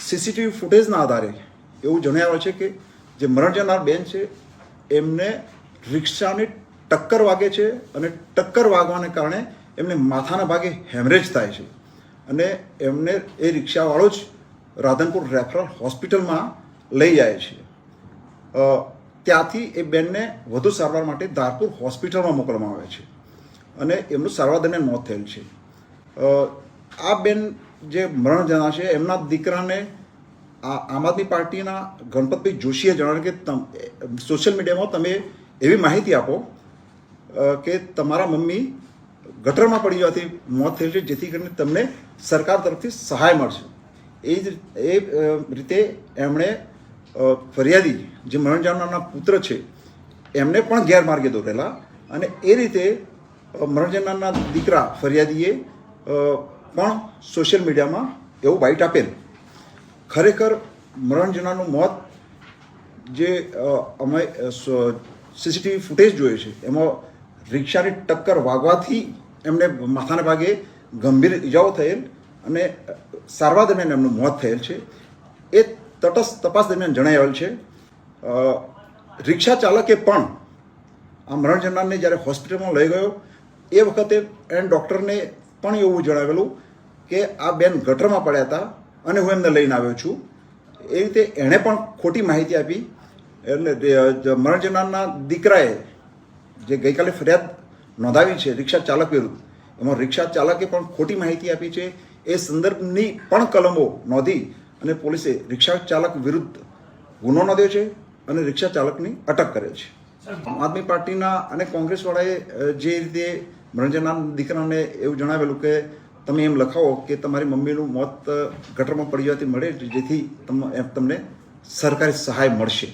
CCTV ફૂટેજના આધારે એવું જણાવ્યું છે કે જે મરણ જનાર બેન છે એમને રિક્ષાની ટક્કર વાગે છે અને ટક્કર વાગવાને કારણે એમને માથાના ભાગે હેમરેજ થાય છે અને એમને એ રિક્ષાવાળો જ રાધનપુર રેફરલ હોસ્પિટલમાં લઈ જાય છે. ત્યાંથી એ બેનને વધુ સારવાર માટે ધારપુર હોસ્પિટલમાં મોકલવામાં આવે છે અને એમનું સારવાર દરમિયાન મોત થયેલ છે. આ બેન જે મરણ જનાર છે એમના દીકરાને આમ આદમી પાર્ટીના ગણપતભાઈ જોશીએ જણાવ્યું કે સોશિયલ મીડિયામાં તમે એવી માહિતી આપો કે તમારા મમ્મી ગટરમાં પડી જવાથી મોત થયેલ છે, જેથી કરીને તમને સરકાર તરફથી સહાય મળશે. એ રીતે એમણે ફરિયાદી જે મરણ જનારના પુત્ર છે એમને પણ ગેરમાર્ગે દોરેલા અને એ રીતે મરણ જનારના દીકરા ફરિયાદીએ પણ સોશિયલ મીડિયામાં એવું બાઇટ આપેલ. ખરેખર મરણ જનારનું મોત જે અમે સીસીટીવી ફૂટેજ જોઈએ છે એમાં રિક્ષાની ટક્કર વાગવાથી એમને માથાના ભાગે ગંભીર ઇજાઓ થયેલ અને સારવાર દરમિયાન એમનું મોત થયેલ છે. એ તટસ્થ તપાસ દરમિયાન જણાવેલ છે. રિક્ષા ચાલકે પણ આ મરણ જનારને જ્યારે હોસ્પિટલમાં લઈ ગયો એ વખતે એને ડૉક્ટરને પણ એવું જણાવેલું કે આ બેન ગટરમાં પડ્યા હતા અને હું એમને લઈને આવ્યો છું. એ રીતે એણે પણ ખોટી માહિતી આપી. એટલે મરણ જનારના દીકરાએ જે ગઈકાલે ફરિયાદ નોંધાવી છે રિક્ષા ચાલક વિરુદ્ધ, એમાં રિક્ષા ચાલકે પણ ખોટી માહિતી આપી છે. એ સંદર્ભની પણ કલમો નોંધી અને પોલીસે રિક્ષા ચાલક વિરુદ્ધ ગુનો નોંધ્યો છે અને રિક્ષા ચાલકની અટક કરેલ છે. આમ આદમી પાર્ટીના અને કોંગ્રેસવાળાએ જે રીતે મરણ જનાર દીકરાને એવું જણાવેલું કે તમે એમ લખાવો કે તમારી મમ્મીનું મોત ગટરમાં પડી જવાથી મળે, જેથી તમને સરકારી સહાય મળશે.